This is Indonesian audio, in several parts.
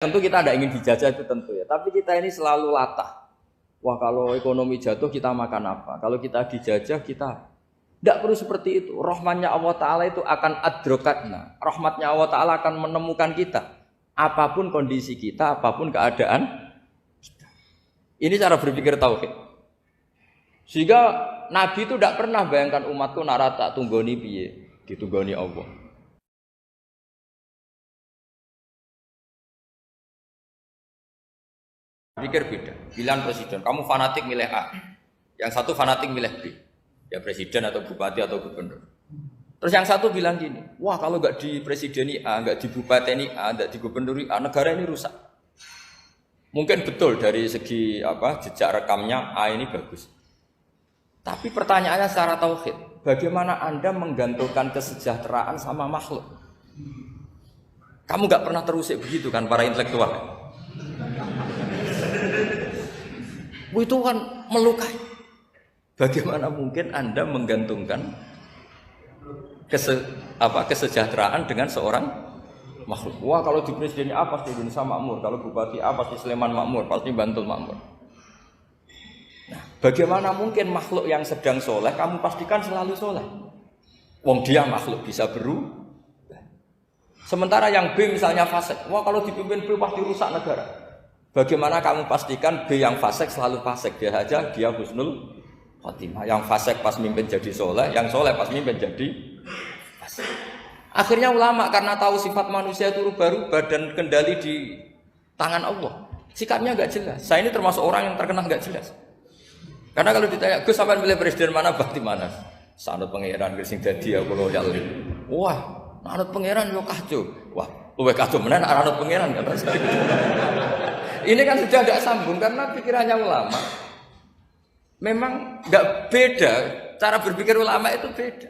tentu kita tidak ingin dijajah itu tentu ya. Tapi kita ini selalu latah. Wah kalau ekonomi jatuh kita makan apa? Kalau kita dijajah kita tidak perlu seperti itu. Rahmatnya Allah Ta'ala itu akan adrokatna. Rahmatnya Allah Ta'ala akan menemukan kita. Apapun kondisi kita, apapun keadaan kita. Ini cara berpikir tauhid. Sehingga Nabi itu tidak pernah bayangkan umatku narata tunggoni piye, ditunggoni Allah. Pikir beda, pilihan presiden. Kamu fanatik milih A, yang satu fanatik milih B. Ya presiden atau bupati atau gubernur. Terus yang satu bilang gini, wah kalau nggak di presideni A, nggak di bupati A, nggak di gubernur A, negara ini rusak. Mungkin betul dari segi jejak rekamnya A ini bagus. Tapi pertanyaannya secara tauhid, bagaimana Anda menggantungkan kesejahteraan sama makhluk? Kamu nggak pernah terusik begitu kan para intelektual? Itu kan melukai. Bagaimana mungkin Anda menggantungkan kesejahteraan dengan seorang makhluk? Wah kalau di presiden A pasti Indonesia makmur, kalau bupati A pasti Sleman makmur, pasti Bantul makmur. Nah, bagaimana mungkin makhluk yang sedang soleh kamu pastikan selalu soleh? Wong dia makhluk bisa berubah. Sementara yang B misalnya fasik, wah kalau dipimpin B pasti rusak negara. Bagaimana kamu pastikan B yang fasik selalu fasik? Dia saja dia husnul khotimah. Yang fasik pas mimpin jadi soleh, yang soleh pas mimpin jadi fasik. Akhirnya ulama karena tahu sifat manusia itu rubah-rubah dan kendali di tangan Allah, sikapnya nggak jelas. Saya ini termasuk orang yang terkenal nggak jelas. Karena kalau ditanya, Gus sampean pilih presiden mana, bakti mana? Sanut pangeran sing dadi aku loyal. Wah, anut pangeran yo kacau. Wah, luwih kacau menan anut pangeran kata saya. Ini kan sudah tidak sambung karena pikirannya ulama. Memang nggak beda, cara berpikir ulama itu beda.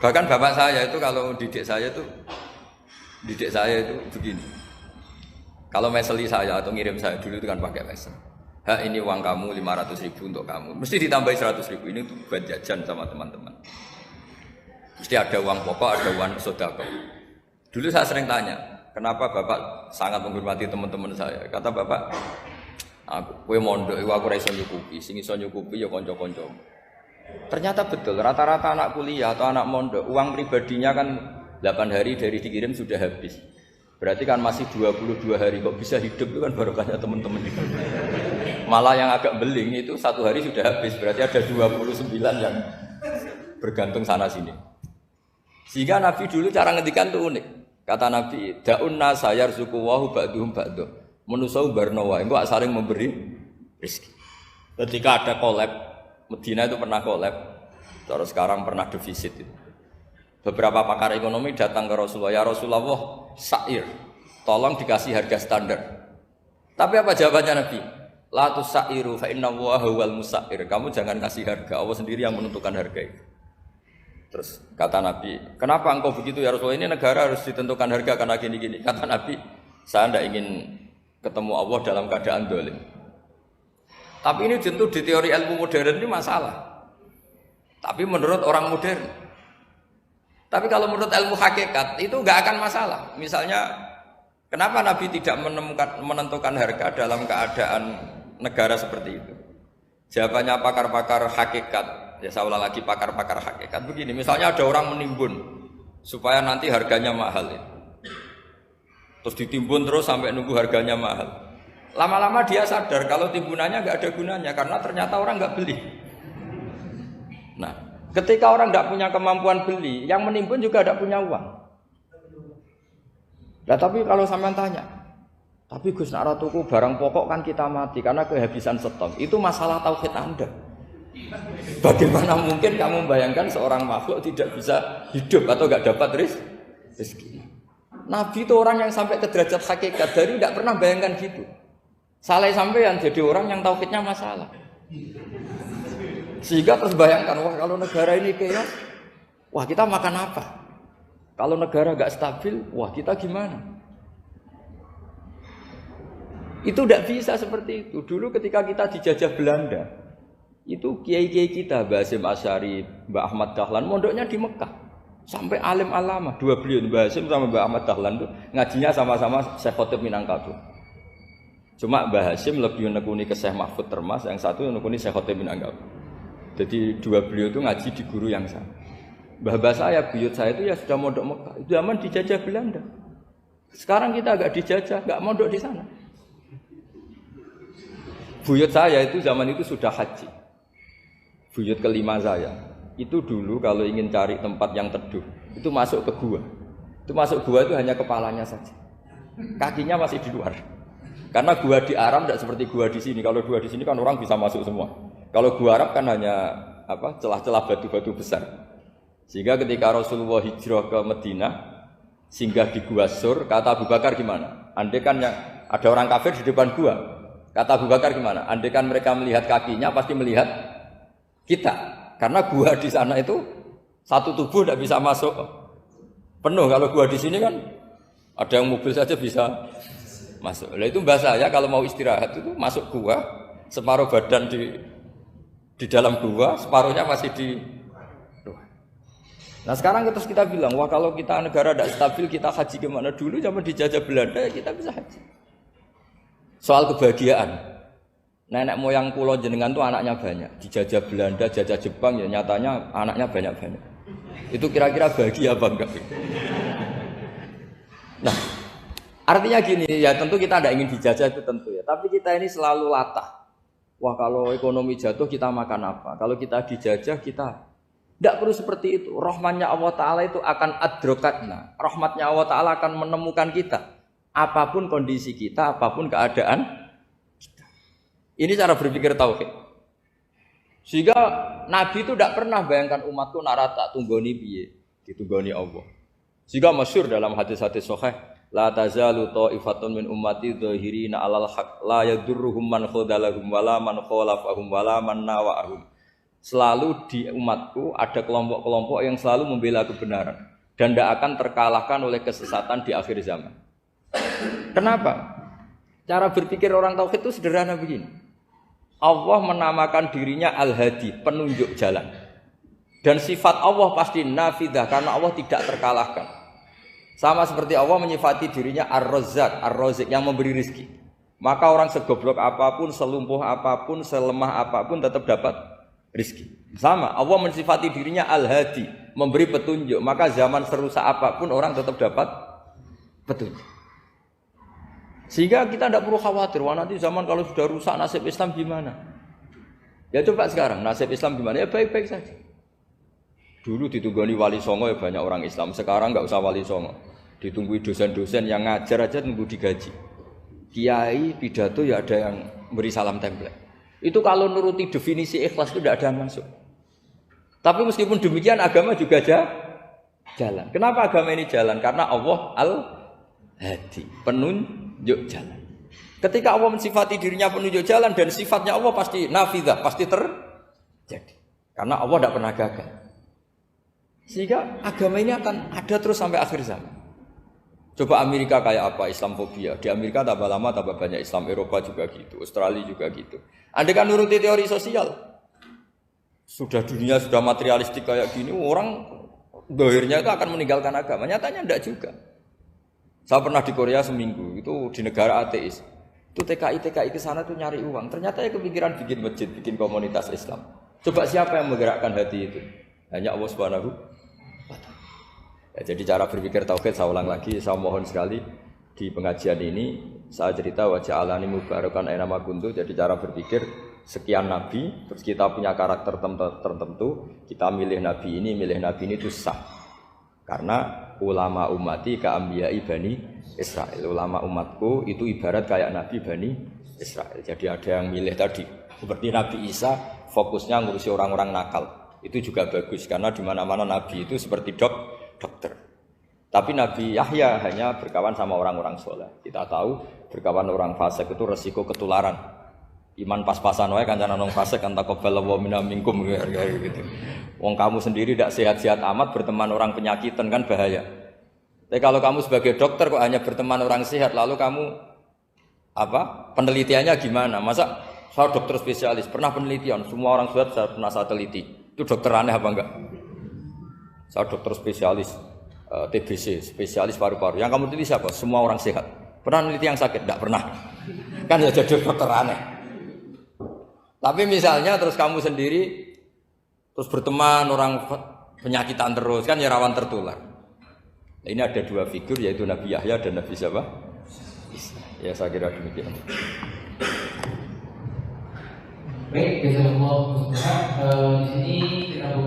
Bahkan bapak saya itu kalau didik saya itu begini. Kalau meseli saya atau ngirim saya dulu itu kan pakai mesel. Ini uang kamu 500.000 untuk kamu. Mesti ditambahi 100.000 ini tuh buat jajan sama teman-teman. Mesti ada uang pokok, ada uang sedekah. Dulu saya sering tanya, kenapa bapak sangat menghormati teman-teman saya? Kata bapak, kowe mondok iku aku ora iso nyukupi, sing iso nyukupi ya kanca-kanca. Ternyata betul, rata-rata anak kuliah atau anak mondok uang pribadinya kan 8 hari dari dikirim sudah habis. Berarti kan masih 22 hari kok bisa hidup itu kan barokahnya teman-teman itu. Malah yang agak beling itu 1 hari sudah habis, berarti ada 29 yang bergantung sana sini. Sehingga Nabi dulu cara ngendikan tuh unik. Kata Nabi, da'un nasa yarzuqu wahu ba'duhum ba'du. Manusa barno wae, engko saling memberi rezeki. Ketika ada collab, Medina itu pernah collab, terus sekarang pernah defisit itu. Beberapa pakar ekonomi datang ke Rasulullah, ya Rasulullah, sa'ir, tolong dikasih harga standar. Tapi apa jawabannya Nabi? La tusairu fa inna Allaha huwal musair. Kamu jangan kasih harga, Allah sendiri yang menentukan harga itu. Terus kata Nabi, kenapa engkau begitu ya Rasulullah? Ini negara harus ditentukan harga karena gini-gini. Kata Nabi, saya tidak ingin ketemu Allah dalam keadaan dolim. Tapi ini tentu di teori ilmu modern ini masalah. Tapi menurut orang modern. Tapi kalau menurut ilmu hakikat itu nggak akan masalah. Misalnya, kenapa Nabi tidak menentukan harga dalam keadaan negara seperti itu? Jawabannya pakar-pakar hakikat. Ya saya ulang lagi pakar-pakar hakikat begini. Misalnya ada orang menimbun supaya nanti harganya mahal. Ya. Terus ditimbun terus sampai nunggu harganya mahal. Lama-lama dia sadar kalau timbunannya nggak ada gunanya karena ternyata orang nggak beli. Nah, ketika orang nggak punya kemampuan beli, yang menimbun juga tidak punya uang. Nah, tapi kalau sampean tanya, tapi Gus nak tuku barang pokok kan kita mati karena kehabisan stok. Itu masalah tauhid Anda. Bagaimana mungkin kamu membayangkan seorang makhluk tidak bisa hidup atau nggak dapat rezeki? Nabi itu orang yang sampai ke derajat hakikat dari tidak pernah bayangkan gitu. Saleh sampean jadi orang yang tauhidnya masalah. Sehingga terus bayangkan, wah kalau negara ini keos, wah kita makan apa? Kalau negara nggak stabil, wah kita gimana? Itu tidak bisa seperti itu. Dulu ketika kita dijajah Belanda, itu kiai-kiai kita, Mbah Hasyim Asy'ari, Mbah Ahmad Dahlan, mondoknya di Mekah. Sampai alim alama, dua beliau Mbah Hasyim sama Mbah Ahmad Dahlan itu ngajinya sama-sama Syekh Khotib Minangkabau. Cuma Mbah Hasyim lebih menekuni ke Syekh Mahfud Termas, yang satu menekuni Syekh Khotib Minangkabau. Jadi dua beliau itu ngaji di guru yang sama. Mbah saya, buyut saya itu ya sudah mondok Mekah. Itu zaman dijajah Belanda. Sekarang kita agak dijajah, enggak mondok di sana. Buyut saya itu zaman itu sudah haji. Buyut kelima saya. Itu dulu kalau ingin cari tempat yang teduh, itu masuk ke gua. Itu masuk gua itu hanya kepalanya saja. Kakinya masih di luar. Karena gua di Arab tidak seperti gua di sini. Kalau gua di sini kan orang bisa masuk semua. Kalau gua Arab kan hanya celah-celah batu-batu besar. Sehingga ketika Rasulullah hijrah ke Madinah, singgah di Gua Sur, kata Abu Bakar gimana? Andai kan ada orang kafir di depan gua, kata Abu Bakar gimana? Andai kan mereka melihat kakinya, pasti melihat kita. Karena gua di sana itu satu tubuh tidak bisa masuk penuh. Kalau gua di sini kan ada yang mobil saja bisa masuk. Nah itu mbah saya kalau mau istirahat itu masuk gua, separuh badan di dalam gua, separuhnya masih di luar. Nah sekarang terus kita bilang, wah kalau kita negara tidak stabil kita haji kemana dulu? Zaman dijajah Belanda ya kita bisa haji. Soal kebahagiaan. Nenek moyang pulau jenengan tuh anaknya banyak. Dijajah Belanda, jajah Jepang ya nyatanya anaknya banyak-banyak. Itu kira-kira bahagia apa enggak? Nah, artinya gini ya tentu kita tidak ingin dijajah itu tentu ya. Tapi kita ini selalu latah. Wah kalau ekonomi jatuh kita makan apa? Kalau kita dijajah kita tidak perlu seperti itu. Rahmatnya Allah Ta'ala itu akan adrokatna. Rahmatnya Allah Ta'ala akan menemukan kita. Apapun kondisi kita, apapun keadaan. Ini cara berpikir tauhid. Sehingga Nabi itu tidak pernah bayangkan umatku narata tunggoni piye, ditunggoni Allah. Sehingga masyhur dalam hadis-hadis sahih, la tazalu ta'ifatun min ummati dhahirina 'alal haq la yadurruhum man khadalahum wala man khalafahum wala man nawa'ahum. Selalu di umatku ada kelompok-kelompok yang selalu membela kebenaran dan tidak akan terkalahkan oleh kesesatan di akhir zaman. Kenapa? Cara berpikir orang tauhid itu sederhana begini. Allah menamakan dirinya Al-Hadi, penunjuk jalan. Dan sifat Allah pasti nafidah karena Allah tidak terkalahkan. Sama seperti Allah menyifati dirinya Ar-Razzaq, Ar-Razik yang memberi rizki. Maka orang segoblok apapun, selumpuh apapun, selemah apapun tetap dapat rizki. Sama, Allah mensifati dirinya Al-Hadi, memberi petunjuk. Maka zaman serusak apapun orang tetap dapat petunjuk. Sehingga kita tidak perlu khawatir, wah nanti zaman kalau sudah rusak nasib Islam gimana? Ya coba sekarang, nasib Islam gimana? Ya baik-baik saja. Dulu ditunggoni wali songo ya banyak orang Islam, sekarang nggak usah wali songo. Ditunggu dosen-dosen yang ngajar aja tunggu digaji. Kiai pidato ya ada yang beri salam template. Itu kalau nuruti definisi ikhlas itu tidak ada yang masuk. Tapi meskipun demikian agama juga jalan. Kenapa agama ini jalan? Karena Allah Al-Hadi, penunjuk jalan. Ketika Allah mensifati dirinya penunjuk jalan dan sifatnya Allah pasti nafidah, pasti terjadi. Karena Allah tidak pernah gagal. Sehingga agama ini akan ada terus sampai akhir zaman. Coba Amerika kayak apa? Islamfobia. Di Amerika tambah lama tambah banyak Islam, Eropa juga gitu, Australia juga gitu. Andai kan nuruti teori sosial, sudah dunia sudah materialistik kayak gini, orang dohirnya itu akan meninggalkan agama. Nyatanya tidak juga. Saya pernah di Korea seminggu, itu di negara ateis. Itu TKI ke sana tuh nyari uang. Ternyata ya kepikiran bikin masjid, bikin komunitas Islam. Coba siapa yang menggerakkan hati itu? Hanya Allah Subhanahu wa Ta'ala. Ya, jadi cara berpikir tauhid saya ulang lagi, saya mohon sekali di pengajian ini saya cerita wajah alani mubarakan aina ma kuntu. Jadi cara berpikir sekian nabi, terus kita punya karakter tertentu, kita milih nabi ini itu sah. Karena ulama ummati ka'ambiyai Bani Israel. Ulama umatku itu ibarat kayak Nabi Bani Israel. Jadi ada yang milih tadi. Seperti Nabi Isa fokusnya ngurusi orang-orang nakal. Itu juga bagus karena di mana-mana Nabi itu seperti dokter. Tapi Nabi Yahya hanya berkawan sama orang-orang soleh. Kita tahu berkawan orang fasik itu resiko ketularan. Iman pas-pasan wae kancane nang fasik kan taqabbalallahu minna minkum gitu. Wong kamu sendiri tidak sehat-sehat amat berteman orang penyakitan kan bahaya. Tapi kalau kamu sebagai dokter kok hanya berteman orang sehat lalu kamu penelitiannya gimana? Masa saya dokter spesialis pernah penelitian semua orang sehat saya pernah saya teliti. Itu dokter aneh apa enggak? Saya dokter spesialis TBC, spesialis paru-paru. Yang kamu teliti siapa? Semua orang sehat. Pernah neliti yang sakit? Tidak pernah. Kan ya jadi dokter aneh. Tapi misalnya terus kamu sendiri terus berteman orang penyakitan terus kan ya rawan tertular. Nah, ini ada dua figur yaitu Nabi Yahya dan Nabi siapa? Ya saya kira demikian. Baik, jazakallahu khairan. Di sini kita